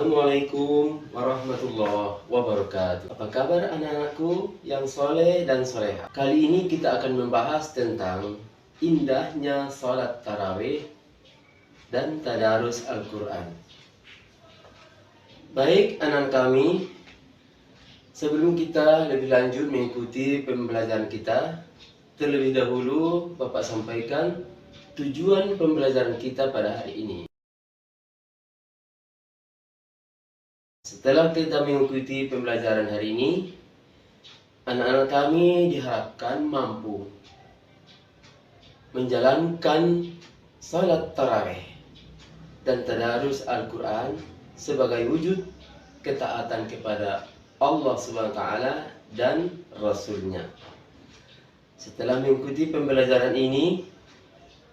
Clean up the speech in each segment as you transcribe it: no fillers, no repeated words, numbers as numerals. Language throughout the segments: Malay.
Assalamualaikum warahmatullahi wabarakatuh. Apa kabar anak-anakku yang soleh dan soleha? Kali ini kita akan membahas tentang indahnya sholat tarawih dan tadarus Al-Quran. Baik anak kami, sebelum kita lebih lanjut mengikuti pembelajaran kita, terlebih dahulu Bapak sampaikan tujuan pembelajaran kita pada hari ini. Setelah kita mengikuti pembelajaran hari ini, anak-anak kami diharapkan mampu menjalankan salat tarawih dan tadarus Al-Quran sebagai wujud ketaatan kepada Allah SWT dan Rasul-Nya. Setelah mengikuti pembelajaran ini,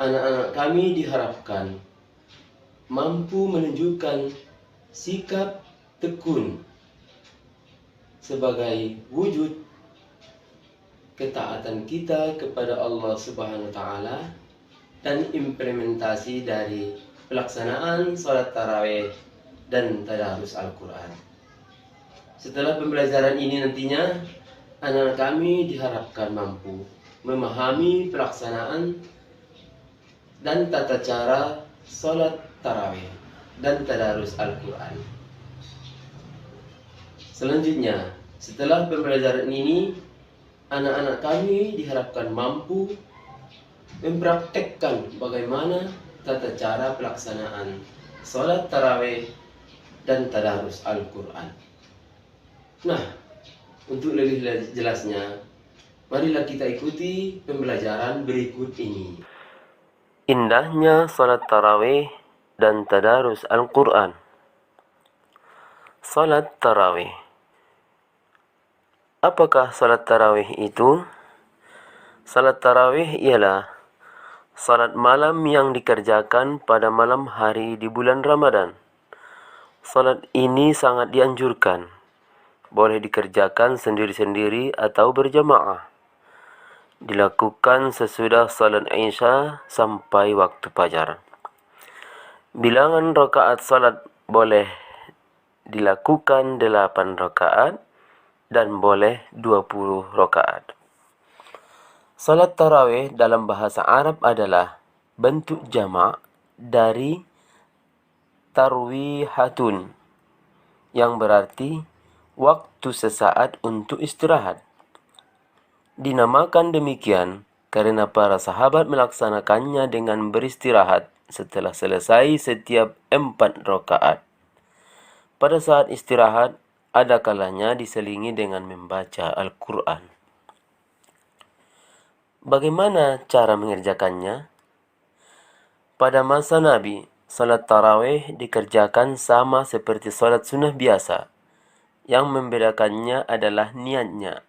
anak-anak kami diharapkan mampu menunjukkan sikap tekun sebagai wujud ketaatan kita kepada Allah Subhanahu wa taala dan implementasi dari pelaksanaan salat tarawih dan tadarus Al-Quran. Setelah pembelajaran ini nantinya anak-anak kami diharapkan mampu memahami pelaksanaan dan tata cara salat tarawih dan tadarus Al-Quran. Selanjutnya, setelah pembelajaran ini, anak-anak kami diharapkan mampu mempraktekkan bagaimana tata cara pelaksanaan salat tarawih dan tadarus Al-Quran. Nah, untuk lebih jelasnya, marilah kita ikuti pembelajaran berikut ini. Indahnya salat tarawih dan tadarus Al-Quran. Salat tarawih. Apakah salat tarawih itu? Salat tarawih ialah salat malam yang dikerjakan pada malam hari di bulan Ramadan. Salat ini sangat dianjurkan. Boleh dikerjakan sendiri-sendiri atau berjamaah. Dilakukan sesudah salat Isya sampai waktu fajar. Bilangan rakaat salat boleh dilakukan 8 rakaat dan boleh 20 rakaat. Salat tarawih dalam bahasa Arab adalah bentuk jamak dari tarwihatun yang berarti waktu sesaat untuk istirahat. Dinamakan demikian karena para sahabat melaksanakannya dengan beristirahat setelah selesai setiap 4 rakaat. Pada saat istirahat, ada kalanya diselingi dengan membaca Al-Quran. Bagaimana cara mengerjakannya? Pada masa Nabi, salat tarawih dikerjakan sama seperti salat sunnah biasa. Yang membedakannya adalah niatnya.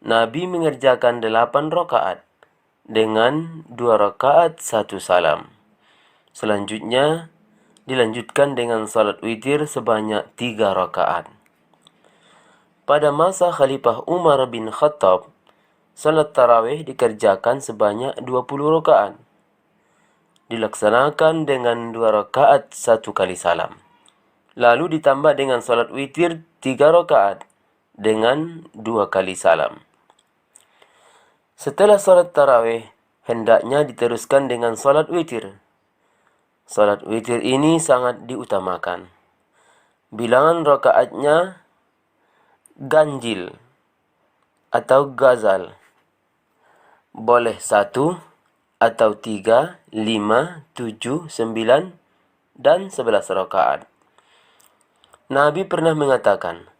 Nabi mengerjakan 8 rakaat dengan 2 rakaat 1 salam. Selanjutnya, dilanjutkan dengan salat witir sebanyak 3 rakaat. Pada masa Khalifah Umar bin Khattab, salat tarawih dikerjakan sebanyak 20 rakaat. Dilaksanakan dengan 2 rakaat 1 kali salam. Lalu ditambah dengan salat witir 3 rakaat dengan 2 kali salam. Setelah salat tarawih, hendaknya diteruskan dengan salat witir. Salat witir ini sangat diutamakan. Bilangan rakaatnya ganjil atau gazal. Boleh 1 atau 3, 5, 7, 9, dan 11 rakaat. Nabi pernah mengatakan,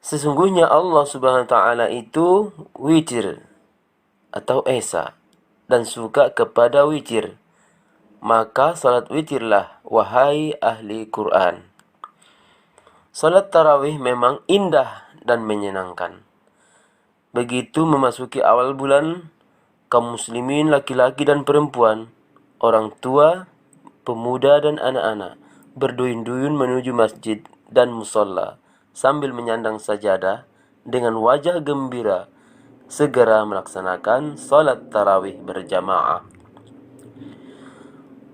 sesungguhnya Allah Subhanahu wa taala itu witir atau esa dan suka kepada witir. Maka salat witirlah, wahai ahli Quran. Salat tarawih memang indah dan menyenangkan. Begitu memasuki awal bulan, kaum muslimin laki-laki dan perempuan, orang tua, pemuda dan anak-anak berduyun-duyun menuju masjid dan musola sambil menyandang sajadah dengan wajah gembira segera melaksanakan salat tarawih berjamaah.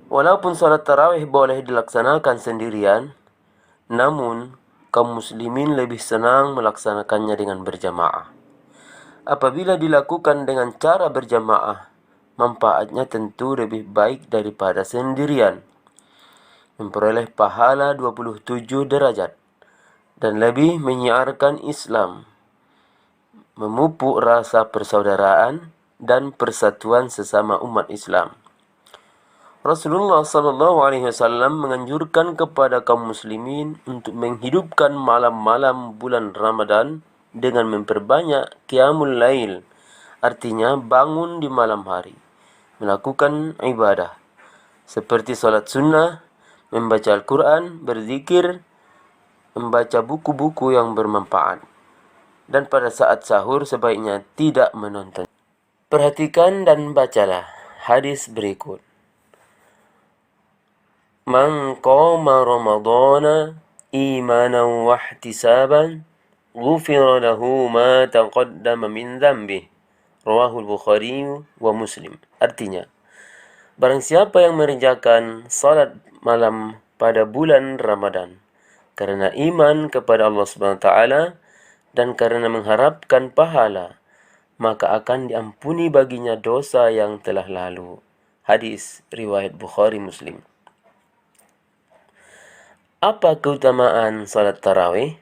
Walaupun salat tarawih boleh dilaksanakan sendirian, Namun, kaum muslimin lebih senang melaksanakannya dengan berjamaah. Apabila dilakukan dengan cara berjamaah, manfaatnya tentu lebih baik daripada sendirian. Memperoleh pahala 27 derajat dan lebih menyiarkan Islam, memupuk rasa persaudaraan dan persatuan sesama umat Islam. Rasulullah SAW menganjurkan kepada kaum muslimin untuk menghidupkan malam-malam bulan Ramadan dengan memperbanyak qiyamul lail, artinya bangun di malam hari, melakukan ibadah seperti salat sunnah, membaca Al-Quran, berzikir, membaca buku-buku yang bermanfaat, dan pada saat sahur sebaiknya tidak menonton. Perhatikan dan bacalah hadis berikut. Man qama Ramadana imanan wa ihtisaban ghufira lahu ma taqaddama min dhanbih. Rawahul Bukhari wa Muslim. Artinya, barang siapa yang mengerjakan salat malam pada bulan Ramadan karena iman kepada Allah Subhanahu wa taala dan karena mengharapkan pahala, maka akan diampuni baginya dosa yang telah lalu. Hadis riwayat Bukhari Muslim. Apa keutamaan salat tarawih?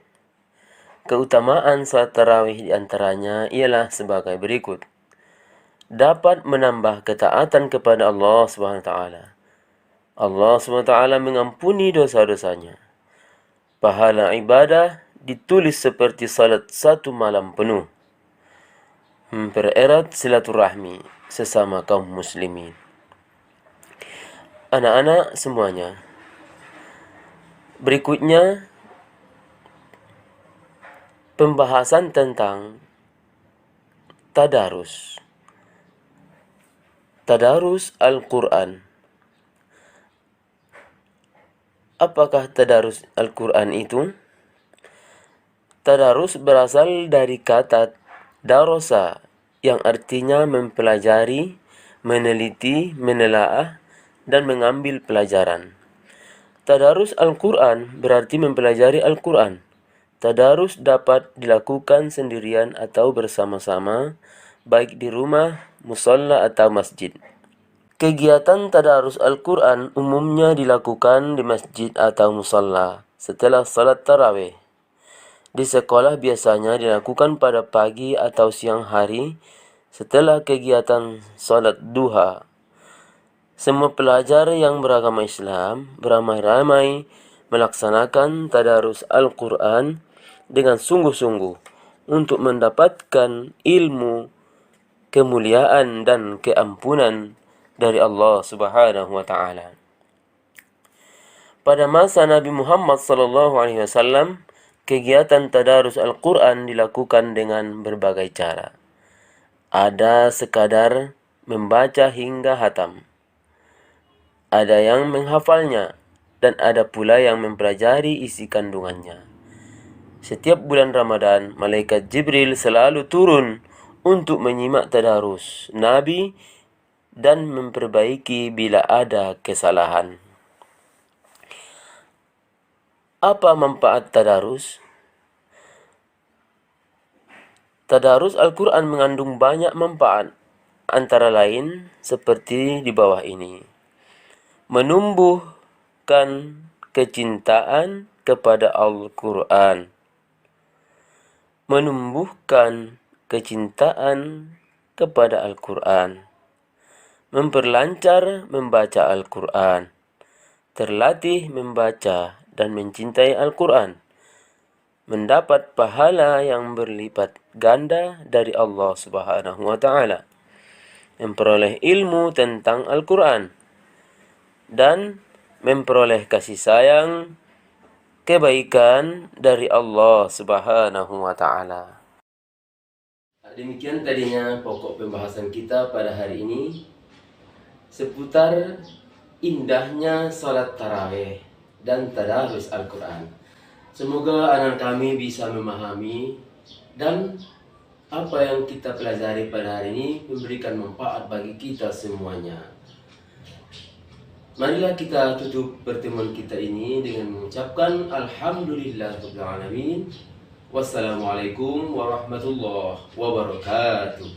Keutamaan salat tarawih diantaranya ialah sebagai berikut. Dapat menambah ketaatan kepada Allah SWT. Allah SWT mengampuni dosa-dosanya. Pahala ibadah ditulis seperti salat satu malam penuh. Mempererat silaturahmi sesama kaum muslimin. Anak-anak semuanya, berikutnya pembahasan tentang tadarus. Tadarus Al-Quran. Apakah tadarus Al-Quran itu? Tadarus berasal dari kata darosa yang artinya mempelajari, meneliti, menelaah, dan mengambil pelajaran. Tadarus Al-Quran berarti mempelajari Al-Quran. Tadarus dapat dilakukan sendirian atau bersama-sama, baik di rumah, musalla, atau masjid. Kegiatan tadarus Al-Quran umumnya dilakukan di masjid atau musalla setelah salat tarawih. Di sekolah biasanya dilakukan pada pagi atau siang hari setelah kegiatan salat duha. Semua pelajar yang beragama Islam beramai-ramai melaksanakan tadarus Al-Quran dengan sungguh-sungguh untuk mendapatkan ilmu, kemuliaan, dan keampunan dari Allah Subhanahu wa taala. Pada masa Nabi Muhammad SAW, kegiatan tadarus Al-Quran dilakukan dengan berbagai cara. Ada sekadar membaca hingga hatam, ada yang menghafalnya, dan ada pula yang mempelajari isi kandungannya. Setiap bulan Ramadan, malaikat Jibril selalu turun untuk menyimak tadarus Nabi dan memperbaiki bila ada kesalahan. Apa manfaat tadarus? Tadarus Al-Quran mengandung banyak manfaat, antara lain seperti di bawah ini. Menumbuhkan kecintaan kepada Al-Quran. Menumbuhkan kecintaan kepada Al-Quran. Memperlancar membaca Al-Quran. Terlatih membaca dan mencintai Al-Quran, mendapat pahala yang berlipat ganda dari Allah Subhanahu wa taala, memperoleh ilmu tentang Al-Quran, dan memperoleh kasih sayang, kebaikan dari Allah Subhanahu wa taala. Demikian tadinya pokok pembahasan kita pada hari ini seputar indahnya salat tarawih dan tadarus Al-Quran. Semoga anak kami bisa memahami dan apa yang kita pelajari pada hari ini memberikan manfaat bagi kita semuanya. Marilah kita tutup pertemuan kita ini dengan mengucapkan Alhamdulillahirrahmanirrahim. Wassalamualaikum warahmatullahi wabarakatuh.